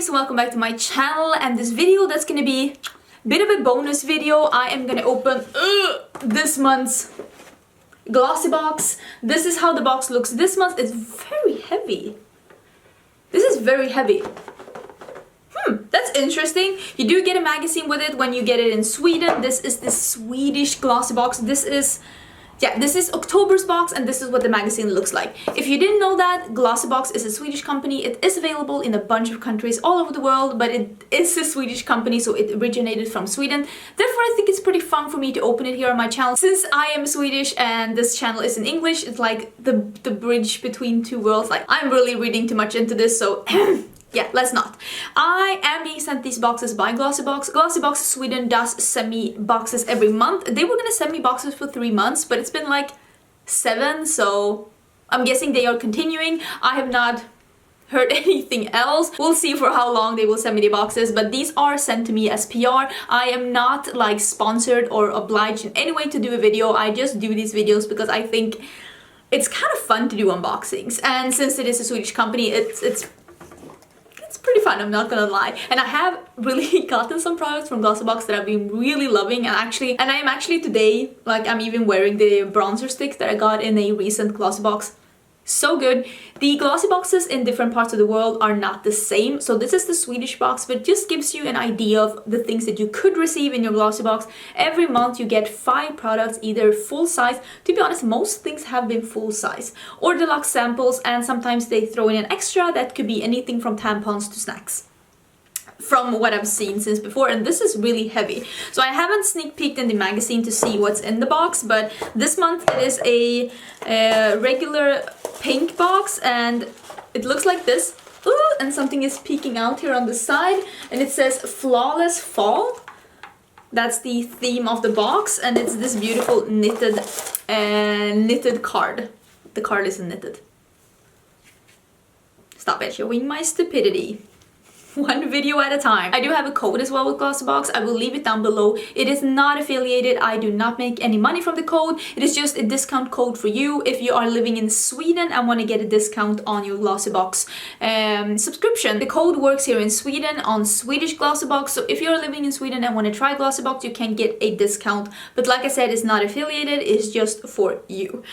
guys, welcome back to my channel, and this video that's gonna be a bit of a bonus video. I am gonna open this month's glossy box. This is how the box looks this month. It's very heavy. This is very heavy. That's interesting. You do get a magazine with it when you get it in Sweden. This is the Swedish glossy box. This is Octobers box, and this is what the magazine looks like. If you didn't know that, Glossy Box is a Swedish company. It is available in a bunch of countries all over the world, but it is a Swedish company, so it originated from Sweden. Therefore, I think it's pretty fun for me to open it here on my channel. Since I am Swedish and this channel is in English, it's like the bridge between two worlds. Like, I'm really reading too much into this, so yeah, let's not. I am being sent these boxes by Glossy Box. Glossy Box Sweden does send me boxes every month. They were gonna send me boxes for 3 months, but it's been like 7, so I'm guessing they are continuing. I have not heard anything else. We'll see for how long they will send me the boxes, but these are sent to me as PR. I am not like sponsored or obliged in any way to do a video. I just do these videos because I think it's kind of fun to do unboxings, and since it is a Swedish company, it's pretty fun, I'm not gonna lie. And I have really gotten some products from Glossy Box that I've been really loving, and I am actually today, like, I'm even wearing the bronzer sticks that I got in a recent Glossy Box. So good. The glossy boxes in different parts of the world are not the same, so this is the Swedish box, but it just gives you an idea of the things that you could receive in your glossy box. Every month you get 5 products, either full size, to be honest most things have been full size, or deluxe samples, and sometimes they throw in an extra that could be anything from tampons to snacks, from what I've seen since before. And this is really heavy, so I haven't sneak peeked in the magazine to see what's in the box, but this month it is a regular pink box, and it looks like this. Ooh, and something is peeking out here on the side, and it says Flawless Fall. That's the theme of the box, and it's this beautiful knitted card. The card is knitted. Stop it, showing my stupidity. One video at a time. I do have a code as well with Glossy Box. I will leave it down below. It is not affiliated. I do not make any money from the code. It is just a discount code for you if you are living in Sweden and want to get a discount on your Glossy Box subscription. The code works here in Sweden on Swedish Glossy Box, so if you're living in Sweden and want to try Glossy Box, you can get a discount. But like I said, it's not affiliated. It's just for you.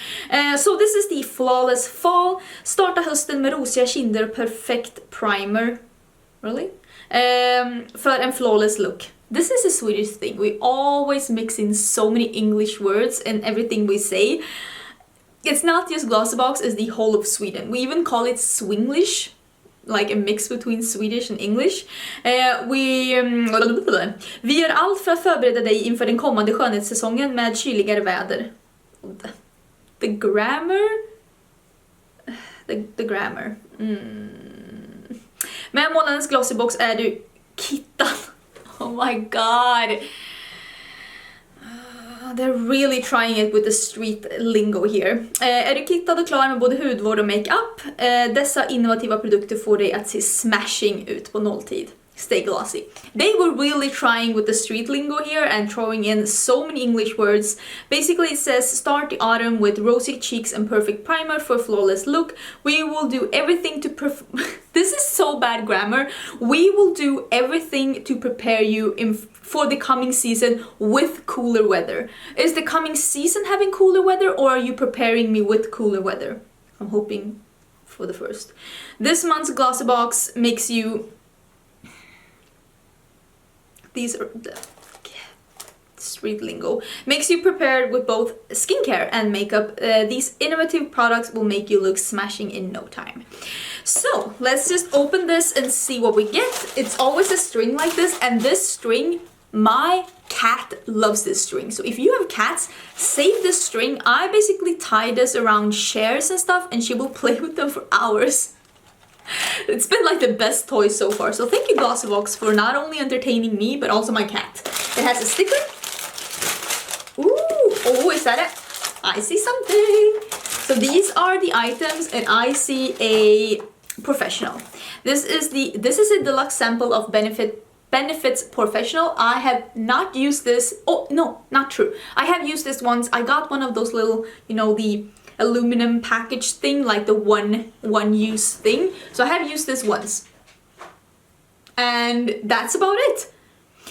So this is the Flawless Fall. Starta hösten med rosiga kinder, perfekt primer. Really? För en flawless look. This is a Swedish thing. We always mix in so many English words in everything we say. It's not just Glossy Box, it's the whole of Sweden. We even call it Swinglish, like a mix between Swedish and English. Vi gör allt för att förbereda dig inför den kommande skönhetssäsongen med kyligare väder. The grammar? The grammar. Med månadens Glossy Box är du kittad. Oh my god. They're really trying it with the street lingo here. Är du kittad och klar med både hudvård och makeup? Dessa innovativa produkter får dig att se smashing ut på nolltid. Stay glossy. They were really trying with the street lingo here and throwing in so many English words. Basically it says, start the autumn with rosy cheeks and perfect primer for a flawless look. We will do everything to This is so bad grammar. We will do everything to prepare you for the coming season with cooler weather. Is the coming season having cooler weather, or are you preparing me with cooler weather? I'm hoping for the first. This month's Glossy Box makes you... These are the street lingo. Makes you prepared with both skincare and makeup. These innovative products will make you look smashing in no time. So let's just open this and see what we get. It's always a string like this, and this string, my cat loves this string. So if you have cats, save this string. I basically tie this around chairs and stuff, and she will play with them for hours. It's been like the best toy so far, so thank you Glossy Box for not only entertaining me but also my cat. It has a sticker. Ooh, oh, is that it? I see something. So these are the items, and I see a professional. This is a deluxe sample of Benefits Professional. I have not used this. Oh no, not true. I have used this once. I got one of those little, you know, the aluminum package thing, like the one use thing. So I have used this once. And that's about it.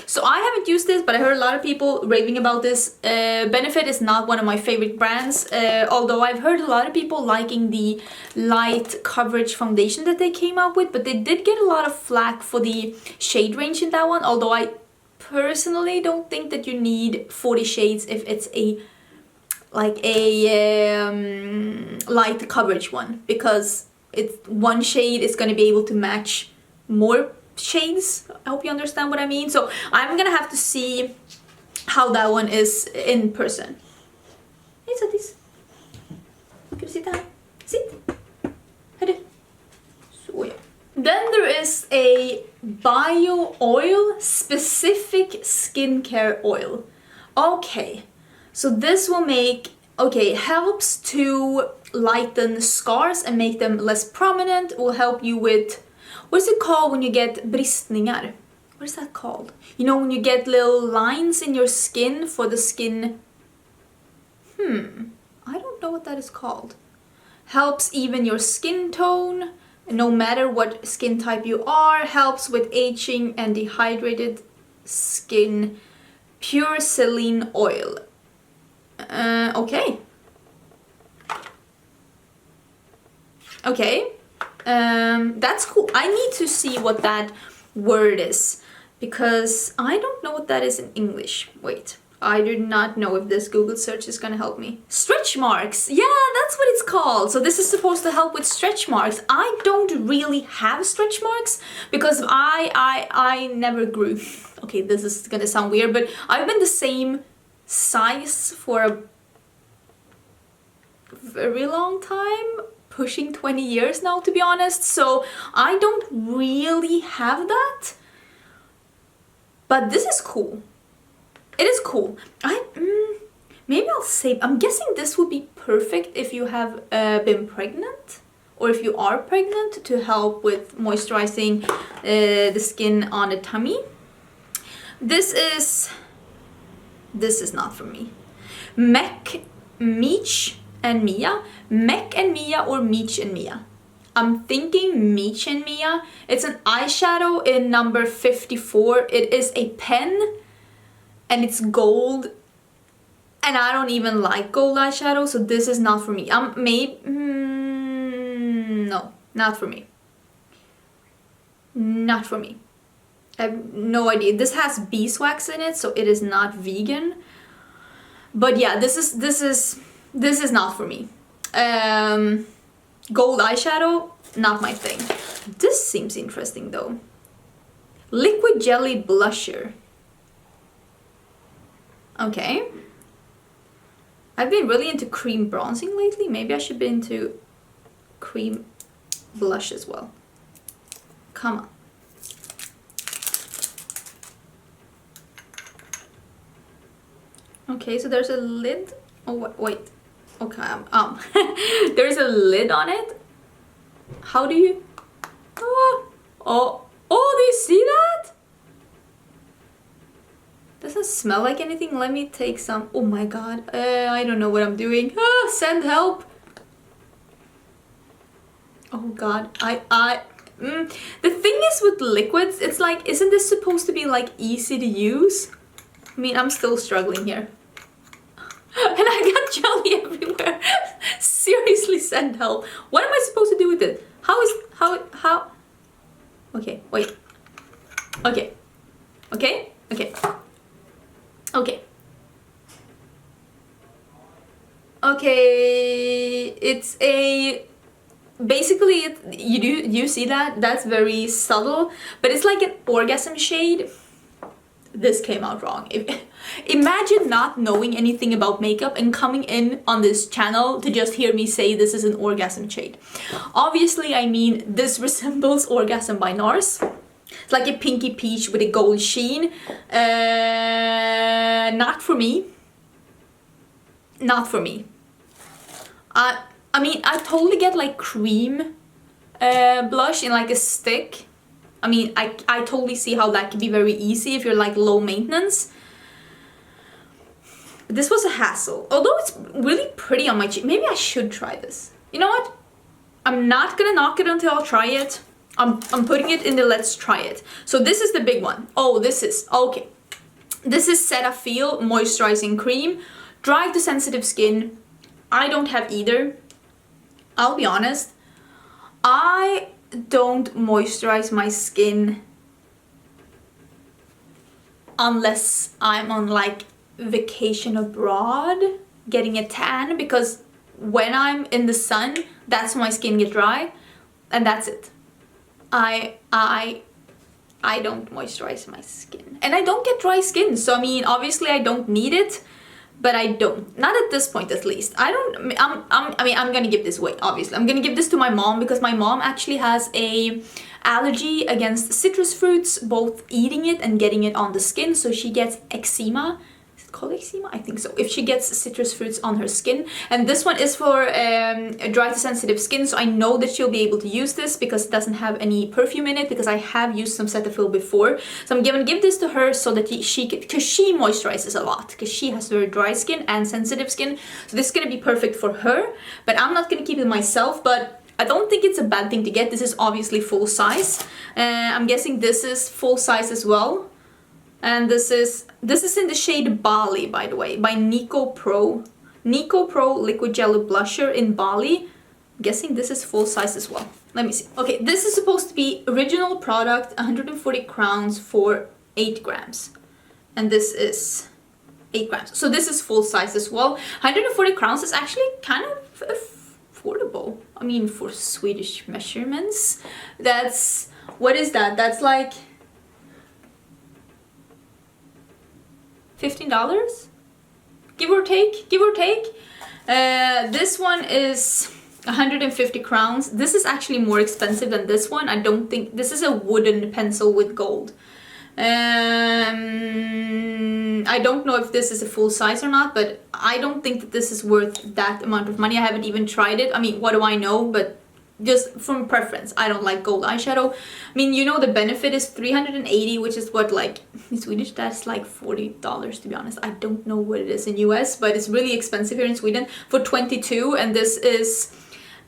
So I haven't used this, but I heard a lot of people raving about this. Benefit is not one of my favorite brands, although I've heard a lot of people liking the light coverage foundation that they came out with, but they did get a lot of flack for the shade range in that one, although I personally don't think that you need 40 shades if it's a light coverage one, because it's one shade is going to be able to match more shades. I hope you understand what I mean. So I'm gonna have to see how that one is in person. Hey Satis, kan du sitta här? Sitt! Hördu. Så ja. Then there is a bio oil, specific skincare oil. Okay, so this will make, helps to lighten scars and make them less prominent, will help you with, what is it called when you get bristningar? What is that called? You know, when you get little lines in your skin for the skin. I don't know what that is called. Helps even your skin tone, no matter what skin type you are. Helps with aging and dehydrated skin. Pure saline oil. Okay. Okay. That's cool. I need to see what that word is, because I don't know what that is in English. Wait, I do not know if this Google search is gonna help me. Stretch marks! Yeah, that's what it's called. So this is supposed to help with stretch marks. I don't really have stretch marks because I never grew. Okay, this is gonna sound weird, but I've been the same size for a very long time. Pushing 20 years now, to be honest, so I don't really have that, but this is cool. It is cool. Maybe I'll save. I'm guessing this would be perfect if you have been pregnant, or if you are pregnant, to help with moisturizing the skin on the tummy. This is not for me. Meech and Mia. Mech and Mia or Meech and Mia. I'm thinking Meech and Mia. It's an eyeshadow in number 54. It is a pen and it's gold. And I don't even like gold eyeshadow, so this is not for me. No, not for me. Not for me. I have no idea. This has beeswax in it, so it is not vegan. But yeah, this is not for me. Gold eyeshadow, not my thing. This seems interesting though. Liquid jelly blusher. Okay. I've been really into cream bronzing lately. Maybe I should be into cream blush as well. Come on. Okay, so there's a lid. Oh, wait. Okay, there's a lid on it. How do you... Oh, do you see that? Doesn't smell like anything. Let me take some. Oh my god, I don't know what I'm doing. Send help. Oh god, the thing is with liquids, it's like, isn't this supposed to be like easy to use? I mean, I'm still struggling here. And I got jelly everywhere. Seriously, send help. What am I supposed to do with it? How? Okay, wait. Okay. It's a... Basically, you see that? That's very subtle. But it's like an orgasm shade. This came out wrong. Imagine not knowing anything about makeup and coming in on this channel to just hear me say this is an orgasm shade. Obviously, I mean, this resembles Orgasm by NARS. It's like a pinky peach with a gold sheen. Not for me. Not for me. I mean, I totally get like cream blush in like a stick. I mean, I totally see how that can be very easy if you're like low maintenance. But this was a hassle. Although it's really pretty on my cheek. Maybe I should try this. You know what? I'm not gonna knock it until I'll try it. I'm putting it in the let's try it. So this is the big one. Oh, this is, okay. This is Certifeye Moisturizing Cream. Dry to sensitive skin. I don't have either. I'll be honest. I don't moisturize my skin unless I'm on like vacation abroad getting a tan, because when I'm in the sun, that's when my skin gets dry, and that's it. I don't moisturize my skin, and I don't get dry skin, so I mean obviously I don't need it, but I don't, not at this point at least. I mean I'm gonna give this away, obviously. I'm gonna give this to my mom because my mom actually has a allergy against citrus fruits, both eating it and getting it on the skin, so she gets eczema. Is it called eczema? I think so. If she gets citrus fruits on her skin. And this one is for dry to sensitive skin, so I know that she'll be able to use this because it doesn't have any perfume in it, because I have used some Cetaphil before. So I'm gonna give this to her so that because she moisturizes a lot, because she has very dry skin and sensitive skin. So this is gonna be perfect for her, but I'm not gonna keep it myself, but I don't think it's a bad thing to get. This is obviously full size. I'm guessing this is full size as well. And this is in the shade Bali, by the way, by Nyqvist Pro. Nyqvist Pro Liquid Jelly Blusher in Bali. I'm guessing this is full size as well. Let me see. Okay, this is supposed to be original product, 140 crowns for 8 grams. And this is 8 grams. So this is full size as well. 140 crowns is actually kind of affordable. I mean, for Swedish measurements, that's, what is that? That's like $15, give or take, give or take. This one is 150 crowns. This is actually more expensive than this one. I don't think, this is a wooden pencil with gold. I don't know if this is a full size or not, but I don't think that this is worth that amount of money. I haven't even tried it. I mean, what do I know? But just from preference, I don't like gold eyeshadow. I mean, you know, the benefit is 380, which is what, like, in Swedish, that's like $40, to be honest. I don't know what it is in US, but it's really expensive here in Sweden for 22, and this is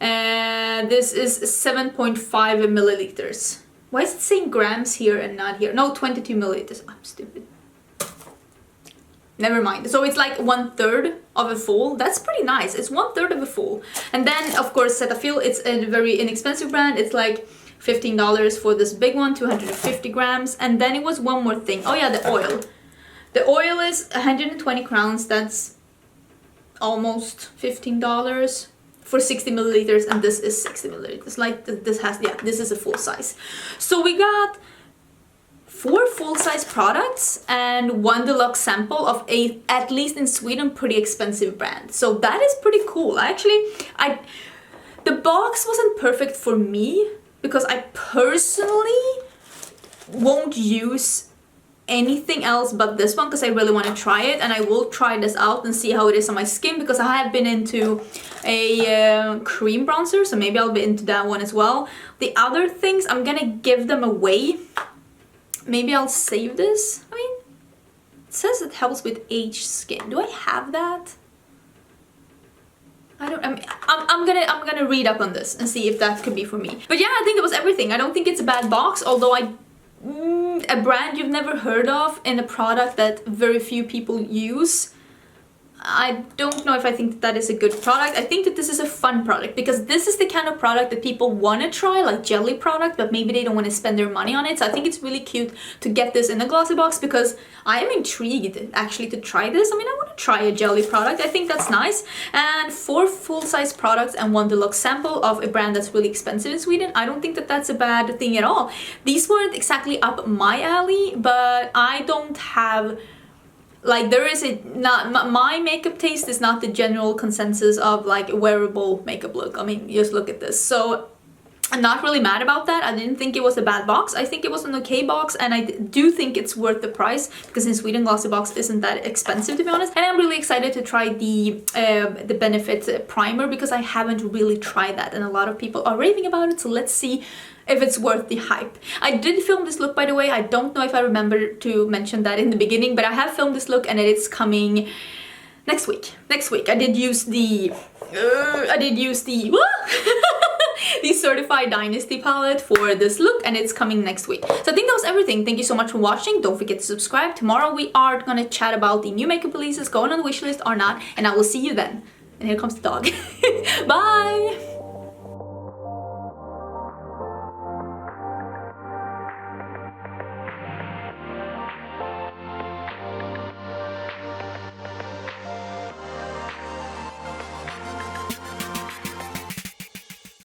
7.5 milliliters. Why is it saying grams here and not here? No, 22 milliliters. I'm stupid. Never mind. So it's like 1/3 of a full. That's pretty nice. It's 1/3 of a full. And then, of course, Cetaphil, it's a very inexpensive brand. It's like $15 for this big one, 250 grams. And then it was one more thing. Oh yeah, the oil. The oil is 120 crowns. That's almost $15 for 60 milliliters. And this is 60 milliliters. Like this has, yeah, this is a full size. So we got 4 full-size products and 1 deluxe sample of a, at least in Sweden, pretty expensive brand. So that is pretty cool. The box wasn't perfect for me because I personally won't use anything else but this one because I really want to try it, and I will try this out and see how it is on my skin because I have been into a cream bronzer, so maybe I'll be into that one as well. The other things, I'm gonna give them away. Maybe I'll save this. I mean, it says it helps with aged skin. Do I have that? I don't. I mean, I'm gonna read up on this and see if that could be for me. But yeah, I think it was everything. I don't think it's a bad box, although a brand you've never heard of and a product that very few people use. I don't know if I think that is a good product. I think that this is a fun product because this is the kind of product that people want to try, like jelly product, but maybe they don't want to spend their money on it. So I think it's really cute to get this in a glossy box because I am intrigued actually to try this. I mean, I want to try a jelly product. I think that's nice. And 4 full-size products and 1 deluxe sample of a brand that's really expensive in Sweden. I don't think that that's a bad thing at all. These weren't exactly up my alley, but I don't have... Like, there is a, not, my makeup taste is not the general consensus of like a wearable makeup look. I mean, just look at this. So I'm not really mad about that. I didn't think it was a bad box. I think it was an okay box, and I do think it's worth the price because in Sweden glossy box isn't that expensive, to be honest. And I'm really excited to try the Benefit primer because I haven't really tried that, and a lot of people are raving about it. So let's see if it's worth the hype. I did film this look, by the way. I don't know if I remember to mention that in the beginning, but I have filmed this look and it's coming next week. Next week. I did use the the Certifeye Dynasty palette for this look, and it's coming next week. So I think that was everything. Thank you so much for watching. Don't forget to subscribe. Tomorrow we are gonna chat about the new makeup releases, going on the wish list or not, and I will see you then. And here comes the dog. Bye!